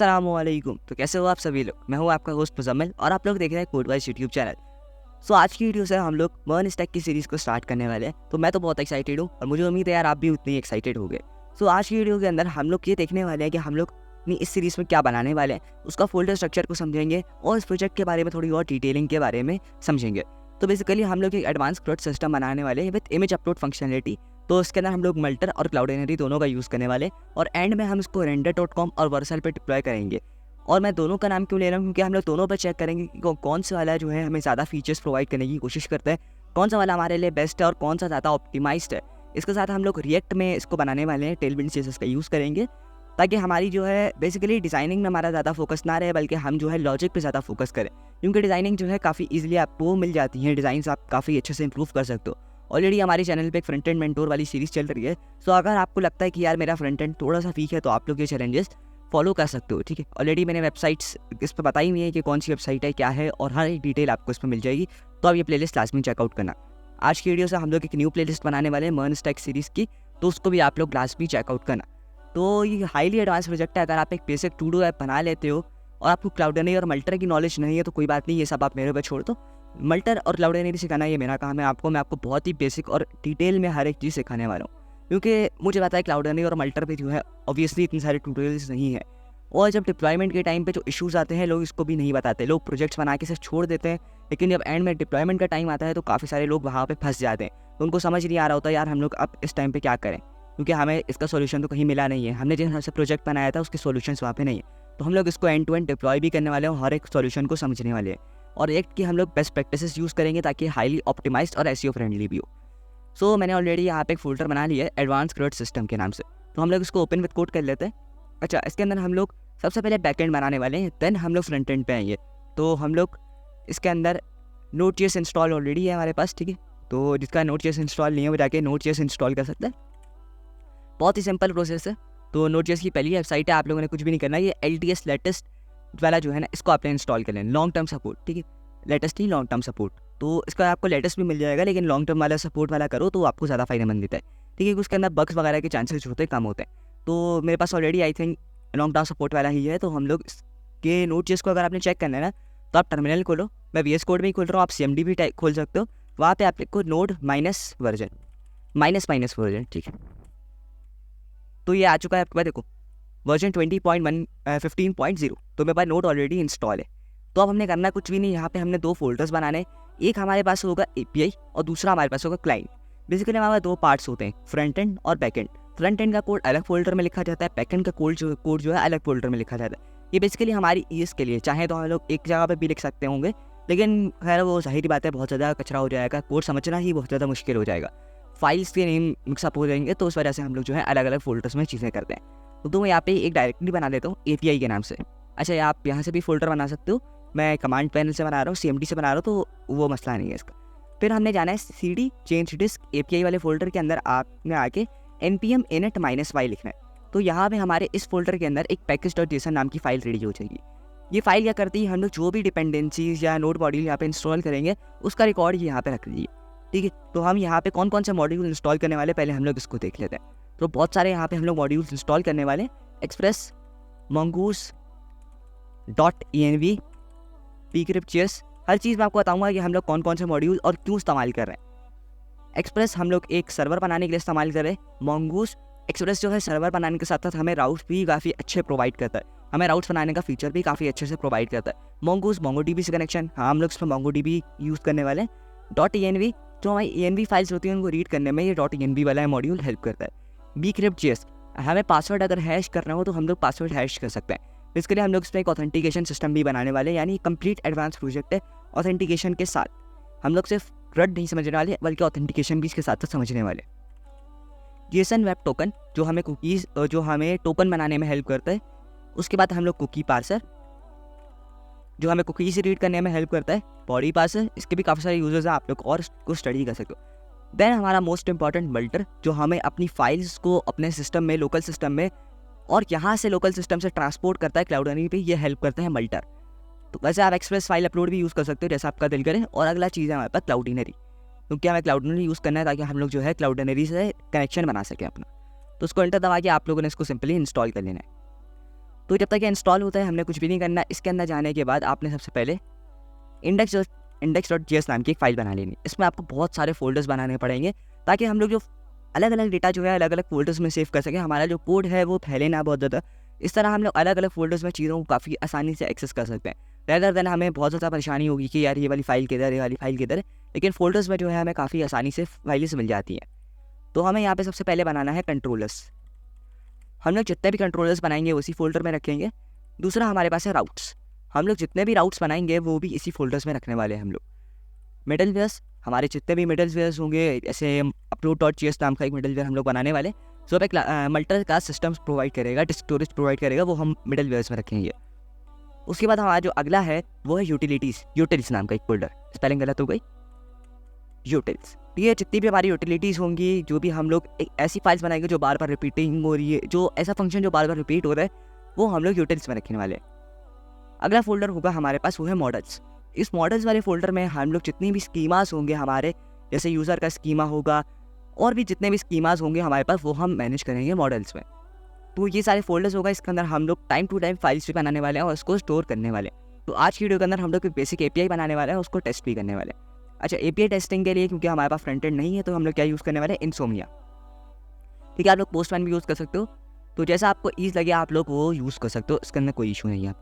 अस्सलामुअलैकुम। तो कैसे हो आप सभी लोग। मैं हूं आपका होस्ट मुजम्मिल और आप लोग देख रहे हैं कोडवाइज यूट्यूब चैनल। सो आज की वीडियो से हम लोग मर्न स्टैक की सीरीज़ को स्टार्ट करने वाले हैं। तो मैं तो बहुत एक्साइटेड हूं और मुझे उम्मीद है यार आप भी उतनी एक्साइटेड हो गए। सो आज की वीडियो के अंदर हम लोग ये देखने वाले हैं कि हम लोग अपनी इस सीरीज़ में क्या बनाने वाले हैं, उसका फोल्डर स्ट्रक्चर को समझेंगे और इस प्रोजेक्ट के बारे में थोड़ी और डिटेलिंग के बारे में समझेंगे। तो बेसिकली हम लोग एक एडवांस क्लाउड सिस्टम बनाने वाले हैं विद इमेज अपलोड फंक्शनलिटी। तो इसके अंदर हम लोग मल्टर और क्लाउडेनरी दोनों का यूज़ करने वाले और एंड में हम इसको render.com और वर्सल पे डिप्लॉय करेंगे। और मैं दोनों का नाम क्यों ले रहा हूँ, क्योंकि हम लोग दोनों पर चेक करेंगे कि कौन सा वाला जो है हमें ज़्यादा फीचर्स प्रोवाइड करने की कोशिश करता है, कौन सा वाला हमारे लिए बेस्ट है और कौन सा ज़्यादा ऑप्टिमाइज्ड है। इसके साथ हम लोग रिएक्ट में इसको बनाने वाले हैं, टेलविंड सीएसएस का यूज़ करेंगे ताकि हमारी जो है बेसिकली डिज़ाइनिंग में हमारा ज़्यादा फोकस ना रहे, बल्कि हम जो है लॉजिक पे ज़्यादा फोकस करें। क्योंकि डिज़ाइनिंग जो है काफ़ी ईजिली आपको मिल जाती है, डिज़ाइन आप काफ़ी अच्छे से इंप्रूव कर सकते हो। ऑलरेडी हमारे चैनल पे एक फ्रंट एंड मेंटोर वाली सीरीज़ चल रही है। सो अगर आपको लगता है कि यार मेरा फ्रंट एंड थोड़ा सा वीक है तो आप लोग ये चैलेंजेस फॉलो कर सकते हो, ठीक है। ऑलरेडी मैंने वेबसाइट्स इस पर बताई हुई है कि कौन सी वेबसाइट है, क्या है, और हर एक डिटेल आपको इस पर मिल जाएगी। तो आप ये प्लेलिस्ट लाजमी चेकआउट करना। आज की वीडियो से हम लोग एक न्यू प्लेलिस्ट बनाने वाले हैं मर्न स्टैक सीरीज़ की, तो उसको भी आप लोग लाजमी चेकआउट करना। तो ये हाईली एडवांस प्रोजेक्ट है। अगर आप एक बेसिक टू डू ऐप बना लेते हो और आपको क्लाउडेनरी और मल्टर की नॉलेज नहीं है तो कोई बात नहीं, ये सब आप मेरे पे छोड़ दो। मल्टर और क्लाउडेनरी सिखाना ये मेरा काम है। मैं आपको बहुत ही बेसिक और डिटेल में हर एक चीज़ सिखाने वाला हूँ, क्योंकि मुझे पता है क्लाउडेनरी और मल्टर पे जो है ऑब्वियसली इतने सारे ट्यूटोरियल्स नहीं है। और जब डिप्लॉयमेंट के टाइम पे जो इश्यूज़ आते हैं लोग इसको भी नहीं बताते, लोग प्रोजेक्ट्स बना के सिर्फ छोड़ देते हैं। लेकिन जब एंड में डिप्लॉयमेंट का टाइम आता है तो काफ़ी सारे लोग वहाँ पे फंस जाते हैं। तो उनको समझ नहीं आ रहा होता यार हम लोग अब इस टाइम पे क्या करें, क्योंकि हमें इसका सोल्यूशन तो कहीं मिला नहीं है। हमने जिस हिसाब से प्रोजेक्ट बनाया था उसके सोल्यूशंस वहाँ पे नहीं है। तो हम लोग इसको एंड टू एंड डिप्लॉय भी करने वाले हैं और हर एक सोल्यूशन को समझने वाले हैं। और एक कि हम लोग बेस्ट प्रैक्टिसेस यूज़ करेंगे ताकि हाईली ऑप्टिमाइज्ड और एसईओ फ्रेंडली भी हो। सो मैंने ऑलरेडी यहाँ पे एक फोल्डर बना लिया है एडवांस क्लाउड सिस्टम के नाम से। तो हम लोग इसको ओपन विद कोड कर लेते हैं। अच्छा, इसके अंदर हम लोग सबसे पहले बैकएंड बनाने वाले हैं, देन हम लोग फ्रंट एंड पे आएंगे। तो हम लोग इसके अंदर Node.js इंस्टॉल ऑलरेडी है हमारे पास, ठीक है। तो जिसका Node.js इंस्टॉल नहीं है वो जाके Node.js इंस्टॉल कर सकता है। बहुत ही सिंपल प्रोसेस है। तो Node.js की पहली वेबसाइट है, आप लोगों ने कुछ भी नहीं करना। ये LTS लेटेस्ट वाला जो है ना, इसको आपने इंस्टॉल कर लेना, लॉन्ग टर्म सपोर्ट, ठीक है। लेटेस्ट नहीं, लॉन्ग टर्म सपोर्ट। तो इसका आपको लेटेस्ट भी मिल जाएगा, लेकिन लॉन्ग टर्म वाला सपोर्ट वाला करो तो आपको ज़्यादा फायदेमंद देता है, ठीक है। उसके अंदर बग्स वगैरह के चांसेस होते हैं, कम होते हैं। तो मेरे पास already I think long term support वाला ही है। तो हम लोग इसके Node.js को अगर आपने चेक करना है ना, तो आप टर्मिनल खोलो। मैं VS कोड में ही खोल रहा हूँ, आप CMD भी खोल सकते हो। वहाँ पे आप लिखो node minus version, minus version, ठीक है। तो ये आ चुका है आपके पास, देखो वर्जन 20.15.0। तो मेरे पास नोड ऑलरेडी इंस्टॉल है। तो अब हमने करना कुछ भी नहीं, यहाँ पे हमने दो फोल्डर्स बनाने। एक हमारे पास होगा API और दूसरा हमारे पास होगा क्लाइंट। बेसिकली हमारे पास दो पार्ट्स होते हैं, फ्रंट एंड और बैक एंड। फ्रंट एंड का कोड अलग फोल्डर में लिखा जाता है, बैक एंड का कोड जो है अलग फोल्डर में लिखा जाता है। ये बेसिकली हमारी ईज़ के लिए, चाहे तो हम लोग एक जगह पे भी लिख सकते होंगे, लेकिन खैर वो जाहिर बात है बहुत ज़्यादा कचरा हो जाएगा, कोड समझना ही बहुत ज़्यादा मुश्किल हो जाएगा, फाइल्स के नेम मिक्सअप हो जाएंगे। तो उस वजह से हम लोग जो है अलग अलग फोल्डर्स में चीज़ें करते हैं। तो मैं यहाँ पे एक डायरेक्टरी बना देता हूँ API के नाम से। अच्छा, आप यहाँ से भी फोल्डर बना सकते हो, मैं कमांड पैनल से बना रहा हूँ, CMD से बना रहा हूँ, तो वो मसला नहीं है इसका। फिर हमने जाना है CD चेंज डिस्क API वाले फोल्डर के अंदर आपने आके npm init -y लिखना है। तो यहाँ पे हमारे इस फोल्डर के अंदर एक package.json नाम की फाइल रेडी हो जाएगी। ये फाइल क्या करती है, हम लोग जो भी डिपेंडेंसीज या नोड मॉड्यूल यहाँ पे इंस्टॉल करेंगे उसका रिकॉर्ड ये यहाँ पे रख लीजिए, ठीक है। तो हम यहाँ पे कौन कौन से मॉड्यूल इंस्टॉल करने वाले पहले हम लोग इसको देख लेते हैं। तो बहुत सारे यहाँ पे हम लोग मॉड्यूल्स इंस्टॉल करने वाले, एक्सप्रेस, mongoose, .env, pcrypt.js, हर चीज़ मैं आपको बताऊंगा कि हम लोग कौन कौन से मॉड्यूल और क्यों इस्तेमाल कर रहे हैं। एक्सप्रेस हम लोग एक सर्वर बनाने के लिए इस्तेमाल कर रहे हैं। mongoose एक्सप्रेस जो है सर्वर बनाने के साथ साथ हमें राउट्स भी काफ़ी अच्छे प्रोवाइड करता है, हमें राउट्स बनाने का फीचर भी काफ़ी अच्छे से प्रोवाइड करता है। mongoose MongoDB से कनेक्शन, हाँ हम लोग इसमें MongoDB यूज़ करने वाले हैं। .env जो हमारी ENV फाइल्स होती हैं उनको रीड करने में ये .env वाला मॉड्यूल हेल्प करता है। pcrypt.js, हमें पासवर्ड अगर हैश करना हो तो हम लोग पासवर्ड हैश कर सकते हैं। इसके लिए हम लोग इसमें एक ऑथेंटिकेशन सिस्टम भी बनाने वाले हैं, यानी कंप्लीट एडवांस प्रोजेक्ट है। ऑथेंटिकेशन के साथ हम लोग सिर्फ रड नहीं समझने वाले, बल्कि ऑथेंटिकेशन भी इसके साथ समझने वाले। JSON वेब टोकन जो हमें कुकीज़ जो हमें टोकन बनाने में हेल्प करता है। उसके बाद हम लोग कुकी पार्सर जो हमें कुकीज़ रीड करने में हेल्प करता है। बॉडी पार्सर, इसके भी काफ़ी सारे यूजर्स हैं, आप लोग और इसको स्टडी कर सकते हो। देन हमारा मोस्ट इंपॉर्टेंट मल्टर जो हमें अपनी फाइल्स को अपने सिस्टम में, लोकल सिस्टम में और यहाँ से लोकल सिस्टम से ट्रांसपोर्ट करता है क्लाउडेनरी पे, ये हेल्प करता है मल्टर। तो वैसे आप एक्सप्रेस फाइल अपलोड भी यूज़ कर सकते हो जैसा आपका दिल करे। और अगला चीज़ है हमारे पास क्लाउडेनरी, क्योंकि हमें क्लाउडेनरी यूज़ करना है ताकि हम लोग जो है क्लाउडेनरी से कनेक्शन बना सकें अपना। तो उसको एंटर दबा के आप लोगों ने इसको सिंपली इंस्टॉल कर लेना है। तो जब तक ये इंस्टॉल होता है हमने कुछ भी नहीं करना। इसके अंदर जाने के बाद आपने सबसे पहले index.js नाम की एक फ़ाइल बना लेनी। इसमें आपको बहुत सारे फ़ोल्डर्स बनाने पड़ेंगे ताकि हम लोग जो अलग अलग डेटा जो है अलग अलग फ़ोल्डर्स में सेव कर सकें, हमारा जो कोड है वो फैले ना बहुत ज़्यादा। इस तरह हम लोग अलग अलग फ़ोल्डर्स में चीज़ों को काफ़ी आसानी से एक्सेस कर सकते हैं। रैदर देन हमें बहुत ज़्यादा परेशानी होगी कि यार ये वाली फ़ाइल किधर है, ये वाली फ़ाइल किधर है, लेकिन फ़ोल्डर्स में जो है हमें काफ़ी आसानी से फाइल्स मिल जाती हैं। तो हमें यहाँ पे सबसे पहले बनाना है कंट्रोलर्स। हम लोग जितने भी कंट्रोलर्स बनाएंगे उसी फोल्डर में रखेंगे। दूसरा हमारे पास है राउट्स। हम लोग जितने भी राउट्स बनाएंगे वो भी इसी फोल्डर्स में रखने वाले हैं हम लोग। मिडलवेयर्स, हमारे जितने भी मिडलवेयर्स होंगे, जैसे upload.js नाम का एक मिडलवेयर हम लोग बनाने वाले, जो एक मल्टी क्लास सिस्टम्स प्रोवाइड करेगा, डिस्क स्टोरेज प्रोवाइड करेगा, वो हम मिडलवेयर्स में रखेंगे। उसके बाद हमारा जो अगला है वो है यूटिलिटीज़ नाम का एक फोल्डर। स्पेलिंग गलत हो गई, यूटिल्स। ये जितनी भी हमारी यूटिलिटीज़ होंगी, जो भी हम लोग एक ऐसी फाइल्स बनाएंगे जो बार बार रिपीटिंग हो रही है, जो ऐसा फंक्शन जो बार बार रिपीट हो रहा है, वो हम लोग यूटिल्स में रखने वाले हैं। अगला फोल्डर होगा हमारे पास, वो है मॉडल्स। इस मॉडल्स वाले फोल्डर में हम लोग जितनी भी स्कीमास होंगे हमारे, जैसे यूज़र का स्कीमा होगा और भी जितने भी स्कीमास होंगे हमारे पास, वो हम मैनेज करेंगे मॉडल्स में। तो ये सारे फोल्डर्स होगा, इसके अंदर हम लोग टाइम टू टाइम फाइल्स भी बनाने वाले हैं और उसको स्टोर करने वाले हैं। तो आज की वीडियो के अंदर हम लोग बेसिक API बनाने वाले हैं, उसको टेस्ट भी करने वाले हैं। अच्छा, API टेस्टिंग के लिए क्योंकि हमारे पास फ्रंट एंड नहीं है, तो हम लोग क्या यूज़ करने वाले हैं, इंसोमिया। ठीक है, आप लोग पोस्टमैन भी यूज़ कर सकते हो, तो जैसा आपको ईज लगे आप लोग वो यूज़ कर सकते हो, इसके अंदर कोई इशू नहीं है।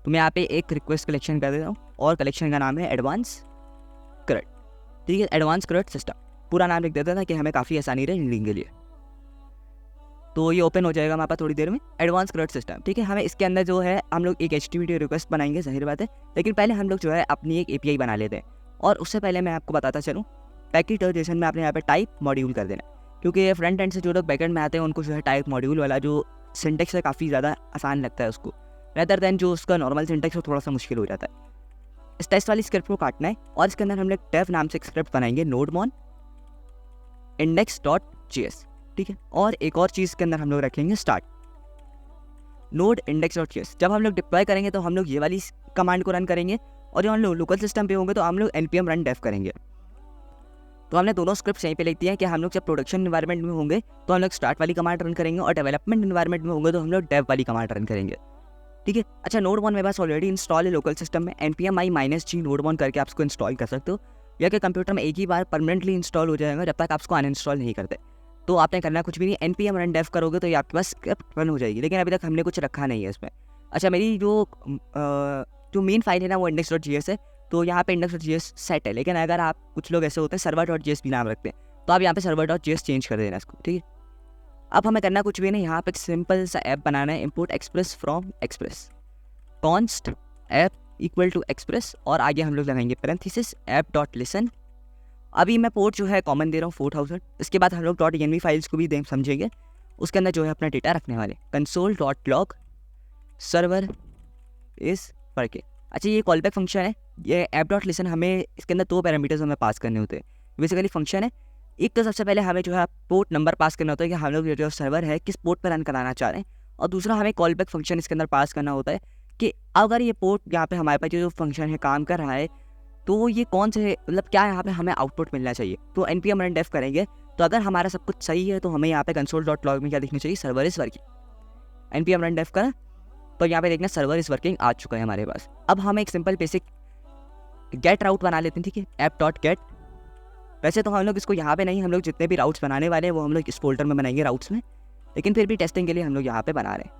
तो मैं यहाँ पे एक रिक्वेस्ट कलेक्शन कर देता हूँ और कलेक्शन का नाम है एडवांस CRUD। ठीक है, एडवांस CRUD सिस्टम पूरा नाम लिख देता था कि हमें काफ़ी आसानी रहे रीडिंग के लिए। तो ये ओपन हो जाएगा हमारे पास थोड़ी देर में, एडवांस CRUD सिस्टम। ठीक है, हमें इसके अंदर जो है हम लोग एक HTTP रिक्वेस्ट बनाएंगे, जाहिर बात है, लेकिन पहले हम लोग जो है अपनी एक API बना लेते हैं। और उससे पहले मैं आपको बताता चलूँ, पैकेटोजेशन में आपने यहाँ पे टाइप मॉड्यूल कर देना, क्योंकि ये फ्रंट एंड से जो लोग बैकएंड में आते हैं उनको जो है टाइप मॉड्यूल वाला जो सिंटेक्स है काफ़ी ज़्यादा आसान लगता है उसको, रेदर देन जो उसका नॉर्मल सिंटेक्स हो थोड़ा सा मुश्किल हो जाता है। इस टेस्ट वाली स्क्रिप्ट को काटना है और इसके अंदर हम लोग डेव नाम से एक स्क्रिप्ट बनाएंगे, नोडमॉन index.js। ठीक है, और एक और चीज़ के अंदर हम लोग रखेंगे स्टार्ट नोड index.js। जब हम लोग डिप्लॉय करेंगे तो हम लोग ये वाली कमांड को रन करेंगे, और जब हम लोग लोकल सिस्टम पे होंगे तो हम लोग npm run dev करेंगे। तो हमने दोनों स्क्रिप्ट यहीं पे लिख दिया है कि हम लोग जब प्रोडक्शन इन्वायरमेंट में होंगे तो हम लोग स्टार्ट वाली कमांड रन करेंगे, और डेवलपमेंट इन्वायरमेंट में होंगे तो हम लोग डेव वाली कमांड रन करेंगे। ठीक है, अच्छा, नोडमॉन मेरे पास ऑलरेडी इंस्टॉल है लोकल सिस्टम में, npm-i-g नोडमॉन करके आप उसको इंस्टॉल कर सकते हो, या कि कंप्यूटर में एक ही बार परमानेंटली इंस्टॉल हो जाएगा जब तक आप उसको अनइंस्टॉल नहीं करते। तो आपने करना कुछ भी नहीं, npm run dev करोगे तो ये आपके पास स्क्रिप्ट रन हो जाएगी, लेकिन अभी तक हमने कुछ रखा नहीं है इसमें। अच्छा, मेरी जो मेन फाइल है ना वो index.js है, तो यहाँ पे index.js सेट है, लेकिन अगर आप कुछ लोग ऐसे होते हैं server.js भी नाम रखते हैं, तो आप यहाँ पे server.js चेंज कर देना इसको। ठीक है, अब हमें करना कुछ भी नहीं, यहाँ पे एक सिंपल सा ऐप बनाना है, import express from express const app equal to express, और आगे हम लोग लगाएंगे पैरेंथेसिस app.listen। अभी मैं पोर्ट जो है कॉमन दे रहा हूँ 4000। इसके बाद हम लोग .env फाइल्स को भी समझेंगे, उसके अंदर जो है अपना डेटा रखने वाले, console.log सर्वर इज वर्किंग। अच्छा, ये कॉलबैक फंक्शन है, ये app.listen, हमें इसके अंदर 2 पैरामीटर्स हमें पास करने होते हैं, बेसिकली फंक्शन है। एक तो सबसे पहले हमें जो है पोर्ट नंबर पास करना होता है कि हम लोग जो सर्वर है किस पोर्ट पर रन कराना चाह रहे हैं, और दूसरा हमें कॉलबैक फंक्शन इसके अंदर पास करना होता है कि अगर ये पोर्ट यहाँ पे हमारे पास जो फंक्शन है काम कर रहा है तो ये कौन से, मतलब क्या यहाँ पे हमें आउटपुट मिलना चाहिए। तो npm run dev करेंगे, तो अगर हमारा सब कुछ सही है तो हमें यहाँ पे console.log में क्या दिखना चाहिए, server is working. npm run dev करा तो यहाँ पे देखना सर्वर इज़ वर्किंग आ चुका है हमारे पास। अब हम एक सिंपल बेसिक गेट राउट बना लेते हैं। ठीक है, app.get। वैसे तो हम लोग इसको यहाँ पे नहीं, हम लोग जितने भी राउट्स बनाने वाले हैं वो हम लोग इस फोल्डर में बनाएंगे राउट्स में, लेकिन फिर भी टेस्टिंग के लिए हम लोग यहाँ पे बना रहे हैं,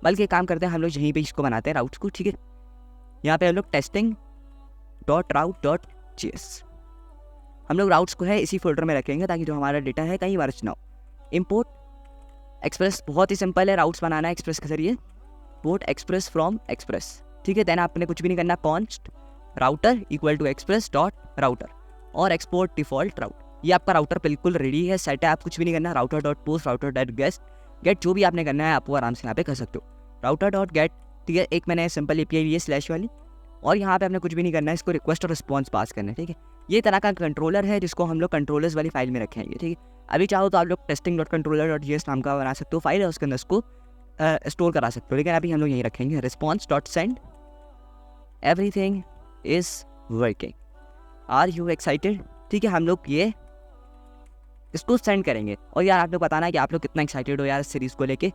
बल्कि काम करते हैं हम लोग यहीं पे इसको बनाते हैं राउट्स को। ठीक है, यहाँ पे हम लोग testing.route.js हम लोग राउट्स को है इसी फोल्डर में रखेंगे ताकि जो हमारा डेटा है कहीं वर्च ना हो। इम्पोर्ट एक्सप्रेस, बहुत ही सिंपल है राउट्स बनाना है एक्सप्रेस के जरिए, पोर्ट एक्सप्रेस फ्रॉम एक्सप्रेस। ठीक है, देन आपने कुछ भी नहीं करना, const router equal to express dot router और एक्सपोर्ट डिफॉल्ट राउट। ये आपका राउटर बिल्कुल रेडी है, सेट है, आप कुछ भी नहीं करना। Router dot post, router dot gate जो भी आपने करना है आप वो आराम से यहाँ पे कर सकते हो, राउटर डॉट गेट। ठीक है, एक मैंने सिंपल API ली है स्लैश वाली, और यहाँ पे आपने कुछ भी नहीं करना है, इसको रिक्वेस्ट और रिस्पॉन्स पास करना है। ठीक है, ये तरह का कंट्रोलर है जिसको हम लोग कंट्रोलर्स वाली फाइल में रखेंगे। ठीक है, अभी चाहो तो आप लोग testing.controller.js नाम का बना सकते हो फाइल है, उसके अंदर उसको स्टोर करा सकते हो, लेकिन अभी हम लोग यहीं रखेंगे response.send everything is working, are you excited. ठीक है, हम लोग ये इसको सेंड करेंगे, और यार आप लोग बताना कि आप लोग कितना एक्साइटेड हो यार इस सीरीज़ को लेके।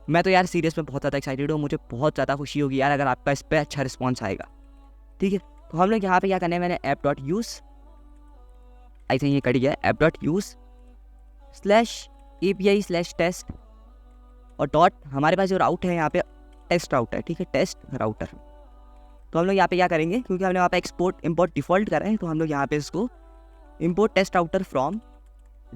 मैं तो यार सीरियस में बहुत ज़्यादा एक्साइटेड हूँ, मुझे बहुत ज़्यादा खुशी होगी यार अगर आपका इस पर अच्छा रिस्पॉन्स आएगा। ठीक है, तो हम लोग यहाँ पे क्या करना है, मैंने app.use, आई थिंक ये कट गया, app.use/API/test और डॉट, हमारे पास जो राउट है यहाँ पे टेस्ट राउटर, ठीक है, टेस्ट राउटर। तो हम लोग यहाँ पे क्या करेंगे, क्योंकि हमने वहाँ पे एक्सपोर्ट इम्पोर्ट डिफ़ॉल्ट करा है, तो हम लोग यहाँ पे इसको import test router from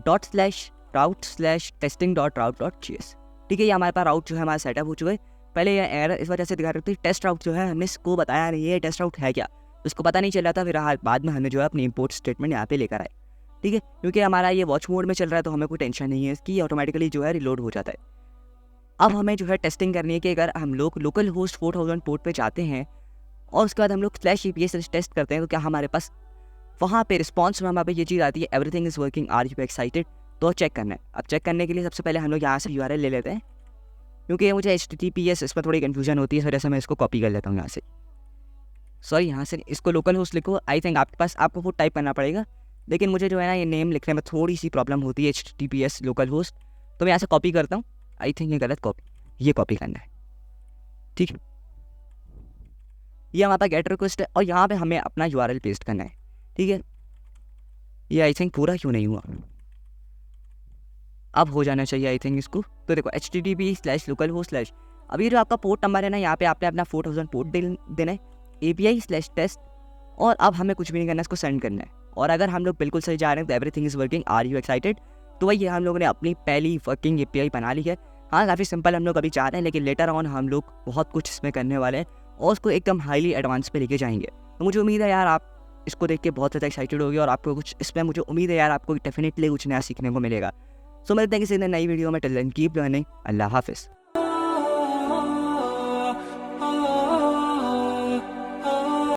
./route/testing.route.js। ठीक है, ये हमारे पास राउट जो है हमारा सेटअप हो चुका है। पहले ये एरर इस वजह से दिखा रही थी, टेस्ट राउट जो है हमने इसको बताया नहीं है टेस्ट राउट है क्या, तो इसको पता नहीं चल रहा था। फिर बाद में हमने जो है अपनी इम्पोर्ट स्टेटमेंट यहाँ पे लेकर आए। ठीक है, क्योंकि हमारा ये वॉच मोड में चल रहा है तो हमें कोई टेंशन नहीं है इसकी, ऑटोमेटिकली जो है रिलोड हो जाता है। अब हमें जो है टेस्टिंग करनी है कि अगर हम लोग लोकल होस्ट 4000 पोर्ट पे जाते हैं और उसके बाद हम लोग /API टेस्ट करते हैं, तो क्या हमारे पास वहाँ पे रिस्पॉन्स में हमारे पे ये चीज़ आती है, everything is working, are you excited. तो चेक करना है। अब चेक करने के लिए सबसे पहले हम लोग यहाँ से URL ले लेते हैं, क्योंकि ये मुझे HTTPS इसमें थोड़ी कन्फ्यूजन होती है, इस वजह से मैं इसको कॉपी कर लेता हूँ यहाँ से। सॉरी, यहाँ से इसको लोकल होस्ट लिखो। आई थिंक आपके पास आपको वो टाइप करना पड़ेगा, लेकिन मुझे जो है ना ये नेम लिखने में थोड़ी सी प्रॉब्लम होती है, HTTPS लोकल होस्ट। तो मैं यहाँ से कॉपी करता हूँ। आई थिंक ये गलत कॉपी, ये कॉपी करना है। ठीक है, ये हमारा गेट रिक्वेस्ट है और यहाँ पे हमें अपना URL पेस्ट करना है। ठीक है, ये आई थिंक पूरा क्यों नहीं हुआ, अब हो जाना चाहिए आई थिंक इसको। तो देखो http/localhost/, अभी जो आपका पोर्ट नंबर है ना, यहाँ पे आपने अपना 4000 पोर्ट देना है, API/test, और अब हमें कुछ भी नहीं करना, इसको सेंड करना है। और अगर हम लोग बिल्कुल सही जा रहे हैं तो everything is working, are you excited. तो वही हम लोगों ने अपनी पहली वर्किंग API बना ली है। हाँ, काफ़ी सिंपल हम लोग अभी चाह रहे हैं, लेकिन लेटर ऑन हम लोग बहुत कुछ इसमें करने वाले हैं और उसको एकदम हाईली एडवांस पे लेके जाएंगे। तो मुझे उम्मीद है यार आप इसको देख के बहुत ज़्यादा एक्साइटेड होगी और आपको कुछ इसमें, मुझे उम्मीद है यार आपको डेफिनेटली कुछ नया सीखने को मिलेगा। सो मिलते हैं किसी नई वीडियो में। Till then keep learning. अल्लाह हाफिज़।